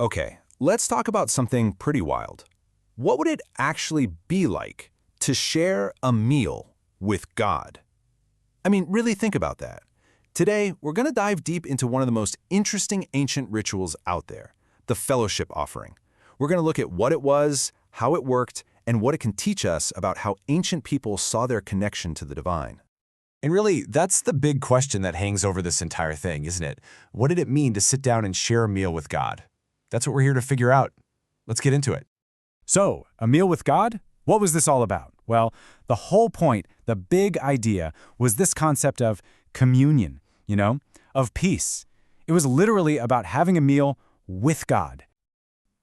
Okay, let's talk about something pretty wild. What would it actually be like to share a meal with God? I mean, really think about that. Today, we're going to dive deep into one of the most interesting ancient rituals out there, the fellowship offering. We're going to look at what it was, how it worked, and what it can teach us about how ancient people saw their connection to the divine. And really, that's the big question that hangs over this entire thing, isn't it? What did it mean to sit down and share a meal with God? That's what we're here to figure out. Let's get into it. So, a meal with God? What was this all about? Well, the whole point, the big idea, was this concept of communion, of peace. It was literally about having a meal with God.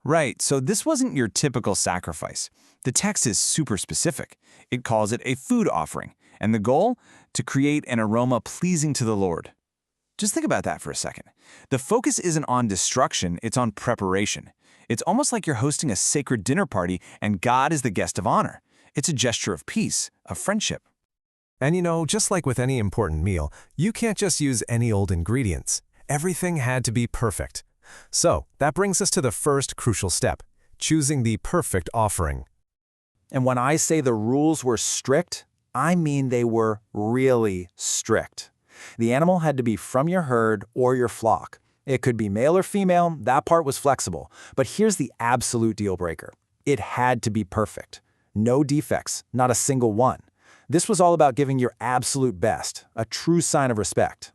Right, so this wasn't your typical sacrifice. The text is super specific. It calls it a food offering, and the goal? To create an aroma pleasing to the Lord. Just think about that for a second. The focus isn't on destruction, it's on preparation. It's almost like you're hosting a sacred dinner party and God is the guest of honor. It's a gesture of peace, of friendship. And just like with any important meal, you can't just use any old ingredients. Everything had to be perfect. So, that brings us to the first crucial step, choosing the perfect offering. And when I say the rules were strict, I mean they were really strict. The animal had to be from your herd or your flock. It could be male or female, that part was flexible. But here's the absolute deal breaker. It had to be perfect. No defects, not a single one. This was all about giving your absolute best, a true sign of respect.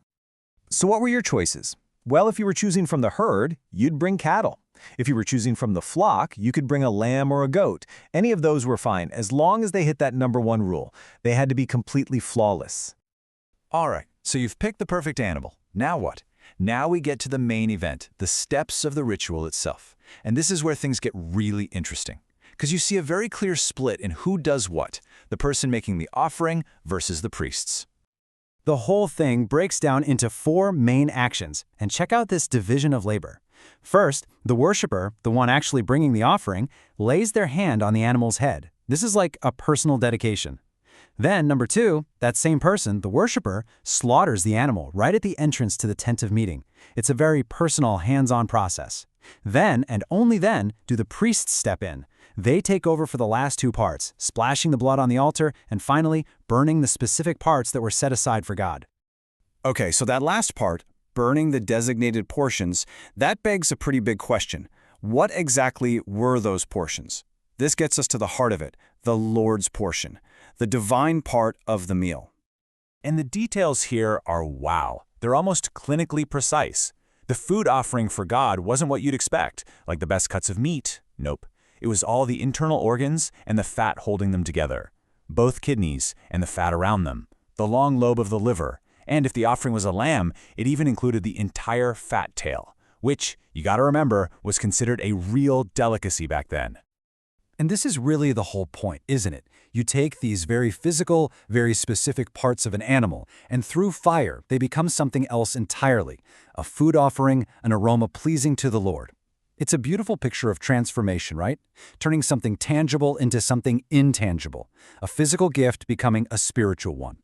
So what were your choices? Well, if you were choosing from the herd, you'd bring cattle. If you were choosing from the flock, you could bring a lamb or a goat. Any of those were fine, as long as they hit that number one rule. They had to be completely flawless. All right, so you've picked the perfect animal. Now what? Now we get to the main event, the steps of the ritual itself. And this is where things get really interesting. Because you see a very clear split in who does what, the person making the offering versus the priests. The whole thing breaks down into 4 main actions, and check out this division of labor. First, the worshiper, the one actually bringing the offering, lays their hand on the animal's head. This is like a personal dedication. Then, number 2, that same person, the worshiper, slaughters the animal right at the entrance to the tent of meeting. It's a very personal, hands-on process. Then, and only then, do the priests step in. They take over for the last 2 parts, splashing the blood on the altar, and finally, burning the specific parts that were set aside for God. Okay, so that last part, burning the designated portions, that begs a pretty big question. What exactly were those portions? This gets us to the heart of it, the Lord's portion, the divine part of the meal. And the details here are wow. They're almost clinically precise. The food offering for God wasn't what you'd expect, like the best cuts of meat. Nope. It was all the internal organs and the fat holding them together. Both kidneys and the fat around them, the long lobe of the liver, and if the offering was a lamb, it even included the entire fat tail, which, you gotta remember, was considered a real delicacy back then. And this is really the whole point, isn't it? You take these very physical, very specific parts of an animal, and through fire, they become something else entirely, a food offering, an aroma pleasing to the Lord. It's a beautiful picture of transformation, right? Turning something tangible into something intangible, a physical gift becoming a spiritual one.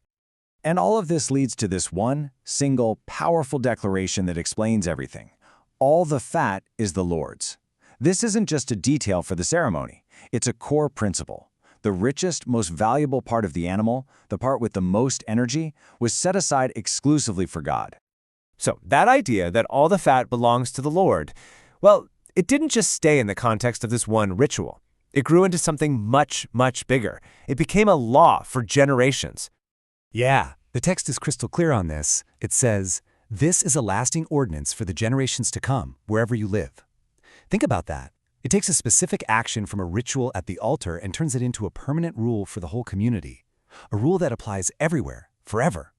And all of this leads to this one, single, powerful declaration that explains everything. All the fat is the Lord's. This isn't just a detail for the ceremony. It's a core principle. The richest, most valuable part of the animal, the part with the most energy, was set aside exclusively for God. So that idea that all the fat belongs to the Lord, well, it didn't just stay in the context of this one ritual. It grew into something much, much bigger. It became a law for generations. Yeah, the text is crystal clear on this. It says, "This is a lasting ordinance for the generations to come, wherever you live." Think about that. It takes a specific action from a ritual at the altar and turns it into a permanent rule for the whole community. A rule that applies everywhere, forever.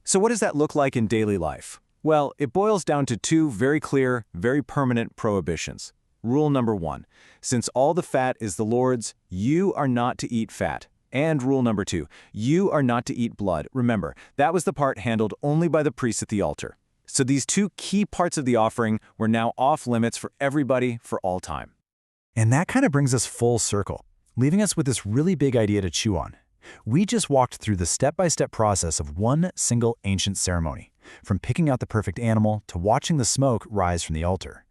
So what does that look like in daily life? Well, it boils down to 2 very clear, very permanent prohibitions. Rule number 1, since all the fat is the Lord's, you are not to eat fat. And rule number 2, you are not to eat blood. Remember, that was the part handled only by the priests at the altar. So these 2 key parts of the offering were now off limits for everybody for all time. And that kind of brings us full circle, leaving us with this really big idea to chew on. We just walked through the step-by-step process of one single ancient ceremony, from picking out the perfect animal to watching the smoke rise from the altar.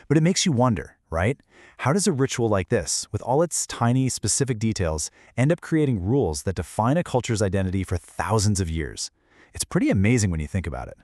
But it makes you wonder, right? How does a ritual like this, with all its tiny, specific details, end up creating rules that define a culture's identity for thousands of years? It's pretty amazing when you think about it.